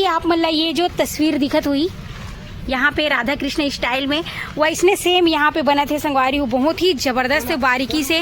आप मतलब ये जो तस्वीर दिखत हुई यहाँ पे राधा कृष्ण स्टाइल में वैसने सेम यहाँ पे बना थे संगवारी, बहुत ही जबरदस्त बारीकी से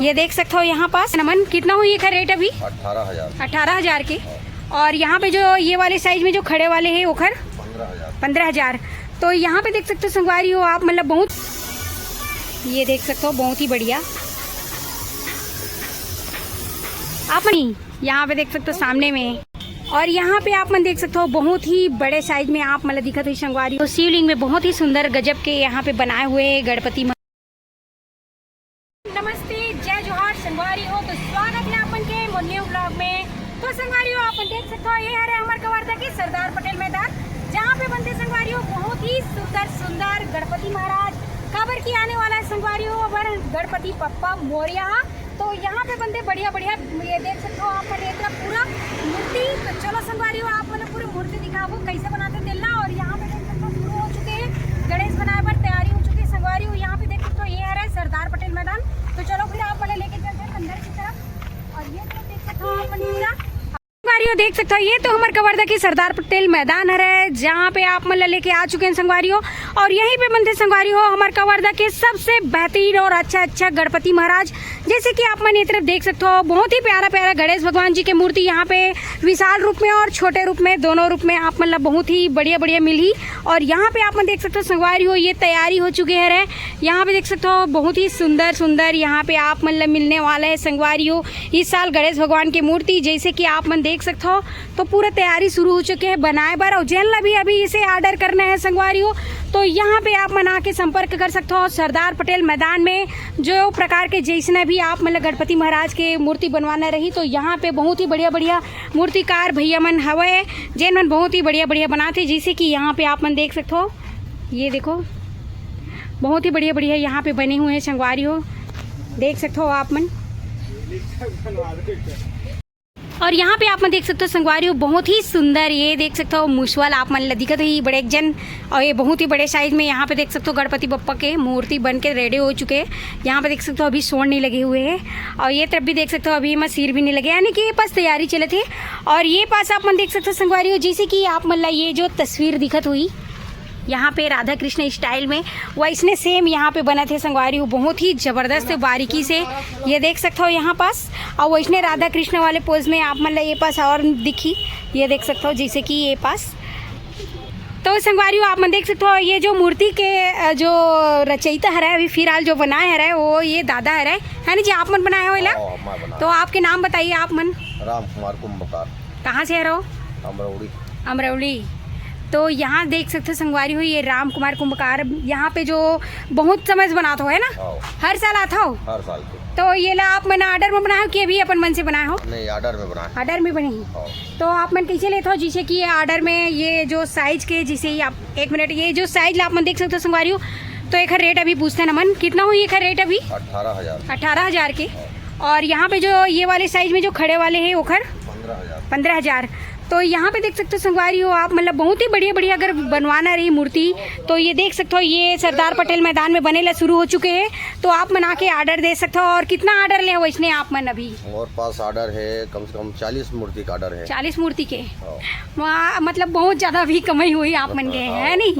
ये देख सकते हो। यहाँ पास नमन कितना हुई का रेट अभी 18,000 के। और यहाँ पे जो ये वाले साइज में जो खड़े वाले हैं ओखर 15,000। तो यहाँ पे देख सकते हो संगवारी हो आप, मतलब बहुत ये देख सकते हो, बहुत ही बढ़िया। आप यहाँ पे देख सकते हो सामने में। और यहाँ पे आप मन देख सकते हो बहुत ही बड़े साइज में आप मतलब दिखत हुई संगवारी। तो शिवलिंग में बहुत ही सुंदर गजब के यहाँ पे बनाए हुए गणपति। नमस्ते, जय जोहार संगवारी हो। तो स्वागत है अपन के मोन्यू ब्लॉग में। तो संगवारी हो अपन देख सकते हो ये है हमारे कवर्धा के सरदार पटेल मैदान, जहाँ पे बनते संगवारी हो बहुत ही सुंदर सुंदर गणपति महाराज। खबर की आने वाला है संगवारी हो अबर गणपति पप्पा मोरिया। तो यहाँ पे बनते बढ़िया बढ़िया, ये देख सकते हो आप पूरा मूर्ति। तो चलो संगवारी हो आप मैंने पूरी मूर्ति दिखाओ कैसे बनाते दिलना। और यहाँ पे देख सकते हो शुरू हो चुके हैं, गणेश बनाए पर तैयारी हो चुकी है संगवारी हो। यहाँ पे देख सकते हो ये है सरदार पटेल मैदान। तो चलो फिर आप मैंने लेके चलते हैं अंदर की तरफ। और ये तो देख सकते हो आप पूरा संगवारी देख सकते हो, ये तो हमारे कवर्धा की सरदार पटेल मैदान है, जहाँ पे आप मतलब लेके आ चुके हैं संगवारी हो। और यहीं पे बनते संगवारी हो हमारे कवर्धा के सबसे बेहतरीन और अच्छा गणपति महाराज। जैसे कि आप मन ये तरफ देख सकते हो बहुत ही प्यारा प्यारा गणेश भगवान जी की मूर्ति यहाँ पे विशाल रूप में और छोटे रूप में, दोनों रूप में आप मतलब बहुत ही बढ़िया बढ़िया मिली। और यहाँ पे आप मन देख सकते हो संगवारी हो ये तैयारी हो चुके हैं। यहाँ पे देख सकते हो बहुत ही सुंदर सुंदर यहाँ पे आप मतलब मिलने वाला है संगवारी हो इस साल गणेश भगवान की मूर्ति। जैसे कि आप मन देख सकते हो तो पूरा तैयारी शुरू हो चुके हैं बनाए बार। और जैन भी अभी इसे ऑर्डर करना है संगवारी हो तो यहाँ पे आप मना के संपर्क कर सकते हो सरदार पटेल मैदान में। जो प्रकार के जैसने भी आप मतलब गणपति महाराज के मूर्ति बनवाना रही तो यहाँ पे बहुत ही बढ़िया बढ़िया मूर्तिकार भैया मन हवे जैन मन बहुत ही बढ़िया बढ़िया बनाते। जैसे कि यहाँ पे आप मन देख सकते हो, ये देखो बहुत ही बढ़िया बढ़िया यहाँ पे बने हुए हैं संगवारी हो, देख सकते हो आप मन। और यहाँ पे आप मन देख सकते हो संगवारी हो बहुत ही सुंदर, ये देख सकते हो मुशवाल आप मन दिखत ही बड़े एक जन। और ये बहुत ही बड़े साइज में यहाँ पे देख सकते हो गणपति बप्पा के मूर्ति बन के रेडी हो चुके हैं। यहाँ पे देख सकते हो अभी सोड़ नहीं लगे हुए हैं। और ये तरफ भी देख सकते हो अभी मैं सिर भी नहीं लगे, यानी कि ये पास तैयारी चले थे। और ये पास आप मन देख सकते हो संगवारी हो, जैसे कि आप मतलब ये जो तस्वीर दिखत हुई यहाँ पे राधा कृष्ण स्टाइल में वैसने सेम यहाँ पे बना थे संगवारी हो, बहुत ही जबरदस्त बारीकी से ये देख सकते हो यहाँ पास। और वैसने राधा कृष्ण वाले पोज में आप मतलब ये पास और दिखी, ये देख सकते हो जैसे कि ये पास। तो संगवारी हो आप मन देख सकते हो ये जो मूर्ति के जो रचयिता है अभी फिलहाल जो बनाए है वो ये दादा है ना जी, आप मन बनाए हो इला। तो आपके नाम बताइए आप मन। राम कुमार कुंभकार। कहाँ से रहो? अमरौली। तो यहाँ देख सकते हो संगवारी हो ये राम कुमार कुंभकार यहाँ पे जो बहुत समझ बनाते हो है ना, हर साल आता हो? हर साल के। तो ये ला आप मन ऑर्डर में बनाए हो कि अभी अपन मन से बनाए हो? नहीं, ऑर्डर में बनाए। ऑर्डर में बनी। तो आप मन कैसे लेते हो? जैसे कि ये ऑर्डर में ये जो साइज के, जैसे आप एक मिनट, ये जो साइज आप मन देख सकते हो संगवारी हो तो एक रेट अभी पूछते हैं मन कितना हुई एक रेट अभी 18,000 के। और यहाँ पे जो ये वाले साइज में जो खड़े वाले हैं ओखर 15,000। तो यहाँ पे देख सकते हो संगवारी हो आप मतलब बहुत ही बढ़िया बढ़िया अगर बनवाना रही मूर्ति तो ये देख सकते हो ये सरदार पटेल मैदान में बने ला शुरू हो चुके हैं। तो आप मना के ऑर्डर दे सकते हो। और कितना ऑर्डर ले वैसने आप मन अभी? और पास ऑर्डर है कम से कम 40 मूर्ति का ऑर्डर है। 40 मूर्ति के मतलब बहुत ज्यादा भी कमाई हुई आप मन के है नहीं।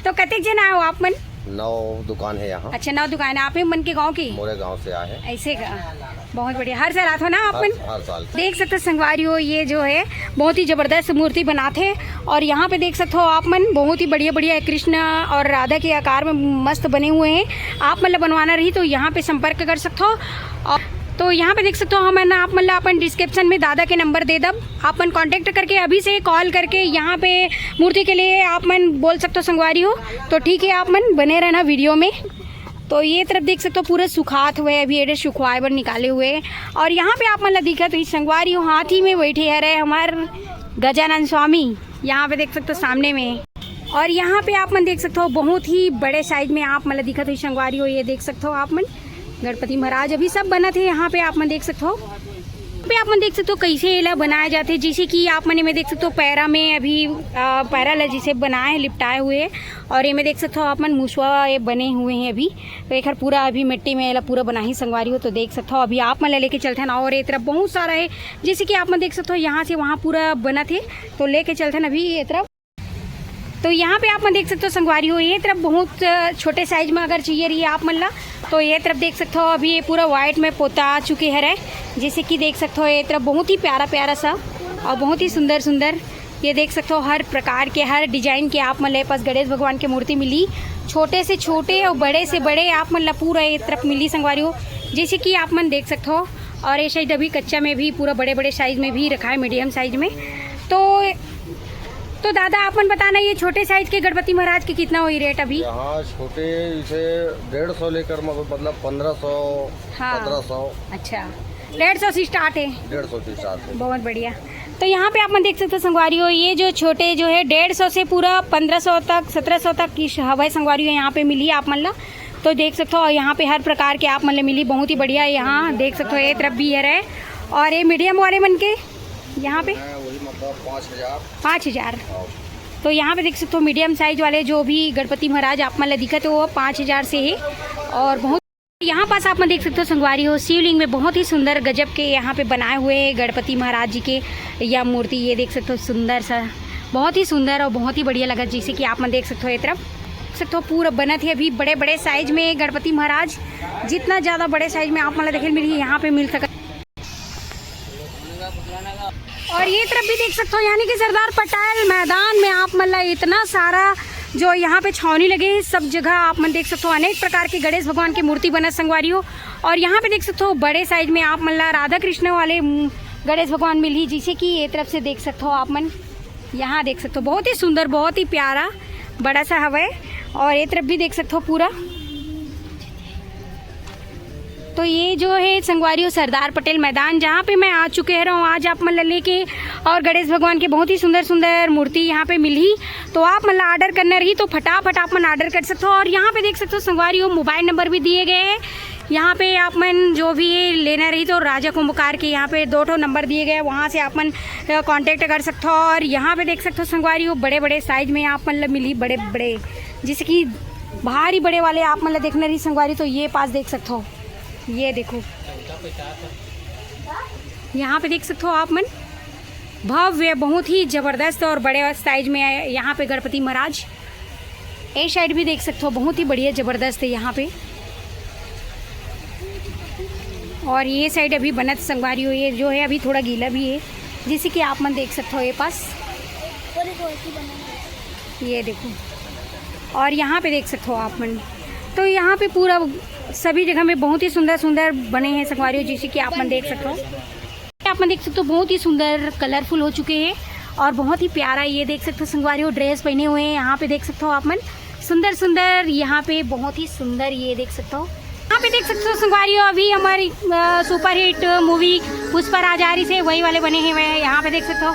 तो कतेक जन आए हो आप मन? 9 दुकान है यहाँ। अच्छा 9 दुकान है। आप ही मन के गाँव की? मोरे गाँव से आए हैं। ऐसे का बहुत बढ़िया, हर साल आते हो ना आप मन? हर साल। देख सकते हो संगवारी हो ये जो है बहुत ही जबरदस्त मूर्ति बनाते हैं। और यहाँ पे देख सकते हो आप मन बहुत ही बढ़िया बढ़िया कृष्ण और राधा के आकार में मस्त बने हुए हैं। आप मतलब बनवाना रही तो यहाँ पे संपर्क कर सकते हो। और तो यहाँ पे देख सकते हो हम आप मतलब अपन डिस्क्रिप्शन में दादा के नंबर दे दब, आप मन कॉन्टेक्ट करके अभी से कॉल करके यहाँ पे मूर्ति के लिए आप मन बोल सकते हो संगवारी हो। तो ठीक है आप मन बने रहना वीडियो में। तो ये तरफ देख सकते हो पूरे सुखात हुए अभी एडे सुखवाए पर निकाले हुए। और यहाँ पे आप मतलब दिखा तो संगवारी हो हाथी में बैठे है रहे हमारे गजानन स्वामी, यहाँ पे देख सकते हो सामने में। और यहाँ पे आप मन देख सकते हो बहुत ही बड़े साइज में आप मतलब दिखा तो संगवारी हो, ये देख सकते हो आप मन गणपति महाराज अभी सब बना थे यहाँ पे आप मन देख सकते हो। पे आप मन देख सकते हो कैसे एला बनाया जाते हैं, जैसे कि आप मन में देख सकते हो पैरा में अभी पैरा ला जिसे बनाए हैं लिपटाए हुए, और ये में देख सकते हो आप मन मुसवा ये बने हुए हैं अभी। तो एक पूरा अभी मिट्टी में एला पूरा बना ही संगवारी हो, तो देख सकते हो अभी आप मन लेके चलते हैं ना। और ये तरफ बहुत सारा है, जैसे कि आप मन देख सकते हो यहाँ से वहाँ पूरा बना थे, तो लेके चलते हैं अभी ये तरफ। तो यहाँ पे आप मन देख सकते हो संगवारी हो, ये तरफ बहुत छोटे साइज में अगर चाहिए रही आप मन ला, तो ये तरफ देख सकते हो अभी ये पूरा वाइट में पोता चुके हैं, जैसे कि देख सकते हो ये तरफ बहुत ही प्यारा प्यारा सा और बहुत ही सुंदर सुंदर ये देख सकते हो हर प्रकार के हर डिजाइन के आप मन ले पास गणेश भगवान की मूर्ति मिली, छोटे से छोटे और बड़े से बड़े आप मन ला पूरा ये तरफ मिली संगवारी हो, जैसे कि आप मन देख सकते हो। और ये साइड अभी कच्चा में भी पूरा बड़े बड़े साइज में भी रखा है, मीडियम साइज में। तो दादा आप मन बताना ये छोटे साइज के गणपति महाराज के कितना हुई रेट अभी? यहाँ छोटे इसे 150 लेकर मतलब 1500 1500। अच्छा 150 से स्टार्ट है? 150 से स्टार्ट है। बहुत बढ़िया। तो यहाँ पे आप मन देख सकते हो संगवारी हो, ये जो छोटे जो है 150 से पूरा 1500 तक 1700 तक की हवाई संगवारी हो यहाँ पे मिली आप मन ला। तो देख सकते हो यहाँ पे हर प्रकार के आप मन ला मिली, बहुत ही बढ़िया। यहाँ देख सकते हो ये तरफ भी है, और ये मीडियम वाले मन के यहाँ पे वही मतलब 5000। तो यहाँ पे देख सकते हो मीडियम साइज वाले जो भी गणपति महाराज आप मन ला दिखत है वो 5000 से है। और बहुत यहाँ पास आप मन देख सकते हो संगवारी हो शिवलिंग में बहुत ही सुंदर गजब के यहाँ पे बनाए हुए गणपति महाराज जी के या मूर्ति, ये देख सकते हो सुंदर सा, बहुत ही सुंदर और बहुत ही बढ़िया लगा। जैसे कि आप मन देख सकते हो ये तरफ देख सकते हो पूरा बना थे अभी बड़े बड़े साइज में गणपति महाराज, जितना ज़्यादा बड़े साइज में आप मन ला देखे मिली यहाँ पे मिल सका। और ये तरफ भी देख सकते हो यानी कि सरदार पटेल मैदान में आप मन ला इतना सारा जो यहाँ पे छावनी लगे हैं, सब जगह आप मन देख सकते हो अनेक प्रकार के गणेश भगवान की मूर्ति बना संगवारी हो। और यहाँ पे देख सकते हो बड़े साइज में आप मन ला राधा कृष्ण वाले गणेश भगवान मिली, जिसे कि ये तरफ से देख सकते हो आप मन यहाँ देख सकते हो बहुत ही सुंदर बहुत ही प्यारा बड़ा सा हवा। और ये तरफ भी देख सकते हो पूरा। तो ये जो है संगवारी हो सरदार पटेल मैदान, जहाँ पे मैं आ चुके रहूँ आज आप मन लेके, और गणेश भगवान की बहुत ही सुंदर सुंदर मूर्ति यहाँ पे मिली। तो आप मतलब ऑर्डर करना रही तो फटाफट आप मन ऑर्डर कर सकते हो। और यहाँ पे देख सकते हो संगवारी हो मोबाइल नंबर भी दिए गए हैं, यहाँ पे आप मन जो भी लेना रही तो राजा कुंभकार के यहाँ पे 2 नंबर दिए गए, वहाँ से आप मन कॉन्टेक्ट कर सकते हो। और यहाँ पे देख सकते हो संगवारी हो बड़े बड़े साइज में आप मन मिली, बड़े बड़े जैसे कि भारी बड़े वाले आप मन देखना रही संगवारी, तो ये पास देख सकते हो, ये देखो यहाँ पे देख सकते हो आप मन भव्य बहुत ही ज़बरदस्त और बड़े साइज में है यहाँ पे गणपति महाराज। ए साइड भी देख सकते हो बहुत ही बढ़िया ज़बरदस्त है यहाँ पे। और ये साइड अभी बनत संगवारी हो, ये जो है अभी थोड़ा गीला भी है, जैसे कि आप मन देख सकते हो ये पास, ये देखो। और यहाँ पे देख सकते हो आप मन, तो यहाँ पे पूरा सभी जगह में बहुत ही सुंदर सुंदर बने हैं संगवारी हो, जैसे कि आप मन देख सकते हो। आप मन देख सकते हो बहुत ही सुंदर कलरफुल हो चुके हैं और बहुत ही प्यारा ये देख सकते हो संगवारी हो ड्रेस पहने हुए हैं। यहाँ पे देख सकते हो आप मन सुंदर सुंदर, यहाँ पे बहुत ही सुंदर ये देख सकते हो। यहाँ पे देख सकते हो संगवारी हो अभी हमारी सुपरहिट मूवी पुष्पराज आ रही से वही वाले बने हैं वे, यहाँ पे देख सकते हो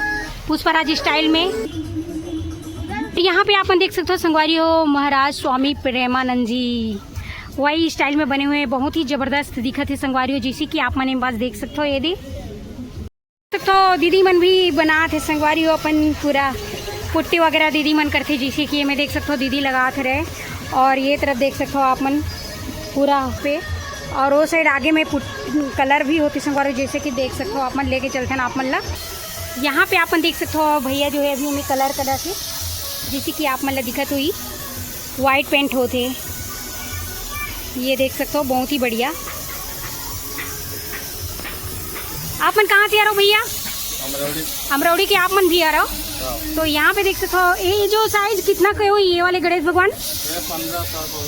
पुष्पराज स्टाइल में। यहाँ पे आप देख सकते हो संगवारी हो महाराज स्वामी प्रेमानंद जी वही स्टाइल में बने हुए हैं, बहुत ही जबरदस्त दिखत है संगवारी हो, जैसे कि आप मन पास देख सकते हो। ये देख सकते हो दीदी मन भी बना थे संगवारी हो, अपन पूरा पुट्टी वगैरह दीदी मन करते, जैसे कि मैं देख सकते हो दीदी लगा थे रहे। और ये तरफ देख सकते हो आप मन पूरा पे, और वो साइड आगे में कलर भी होती संगवारी, जैसे कि देख सकते हो आप मन लेके चलते हैं आप मन ला। यहाँ पे आप मन देख सकते हो भैया जो है अभी हमें कलर थे, जैसे कि आप मन ला दिखत हुई वाइट पेंट होते, ये देख सकते हो बहुत ही बढ़िया। आप मन कहाँ से आ रहे हो भैया? अमरौड़ी के आप मन भी आ रहे हो। तो यहाँ पे देख सकते हो ये जो साइज कितना के हो ये वाले गणेश भगवान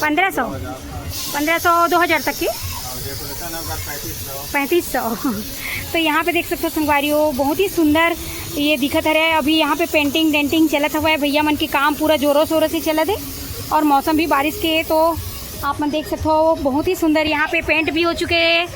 1500 2000 तक के 3500। तो यहाँ पे देख सकते हो संगवारी हो बहुत ही सुंदर ये दिखत है। अभी यहाँ पे पेंटिंग डेंटिंग चलत हुआ है, भैया मन के काम पूरा जोरों शोरों से चलत है, और मौसम भी बारिश के है, तो आप मन देख सकते हो बहुत ही सुंदर यहाँ पे पेंट भी हो चुके हैं।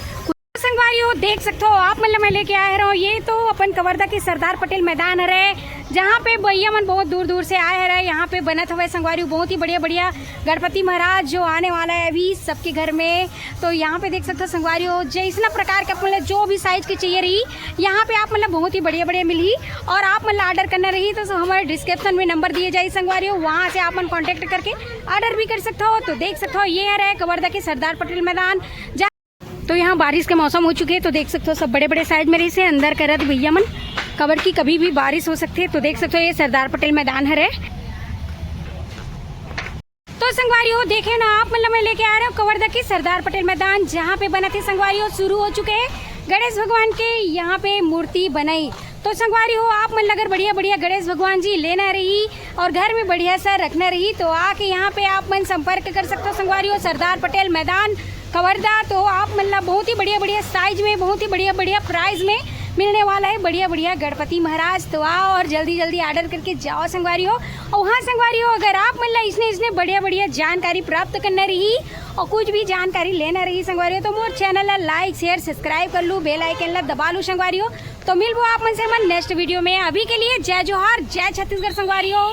संगवारियों देख सकते हो आप, मतलब मैं लेके आए रहा हूँ। ये तो अपन कवर्धा के सरदार पटेल मैदान है, जहाँ पे भैया मन बहुत दूर दूर से आए रहे। यहाँ पे बनत हुए संगवारियों बहुत ही बढ़िया बढ़िया गणपति महाराज जो आने वाला है अभी सबके घर में। तो यहाँ पे देख सकते हो संगवारियों, जैसा प्रकार के मतलब जो भी साइज की चाहिए रही यहाँ पे आप मतलब बहुत ही बढ़िया बढ़िया मिली। और आप मतलब ऑर्डर करना रही तो हमारे डिस्क्रिप्शन में नंबर दिए जाए संगवारियों, वहाँ से आप मन कॉन्टेक्ट करके ऑर्डर भी कर सकते हो। तो देख सकते हो ये है कवर्धा के सरदार पटेल मैदान। तो यहाँ बारिश के मौसम हो चुके हैं, तो देख सकते हो सब बड़े बड़े साइज में से अंदर करत भैया मन कवर की कभी भी बारिश हो सकती है। तो देख सकते हो ये सरदार पटेल मैदान है। तो संगवारियों देखे ना आप, मतलब मैं लेके आ रहा हूँ कवर्धा के सरदार पटेल मैदान, जहाँ पे बना थे संगवारियों शुरू हो चुके हैं गणेश भगवान के यहाँ पे मूर्ति बनाई। तो संगवारियों आप मन अगर बढ़िया बढ़िया गणेश भगवान जी लेना रही और घर में बढ़िया सा रखना रही तो आके यहाँ पे आप मन संपर्क कर सकते हो संगवारियों, सरदार पटेल मैदान कवर्धा। तो आप मतलब बहुत ही बढ़िया बढ़िया साइज में, बहुत ही बढ़िया बढ़िया प्राइस में मिलने वाला है बढ़िया बढ़िया गणपति महाराज। तो आओ और जल्दी जल्दी ऑर्डर करके जाओ संगवारियों। और वहाँ संगवारियों अगर आप मतलब इसने बढ़िया बढ़िया जानकारी प्राप्त करना रही और कुछ भी जानकारी लेना रही संगवारियों तो मोर चैनल ला लाइक शेयर सब्सक्राइब कर लूँ, बेल आइकन ला दबा लूँ संगवारियों। तो मिलबो आप मन से मन नेक्स्ट वीडियो में। अभी के लिए जय जोहार, जय छत्तीसगढ़ संगवारियों।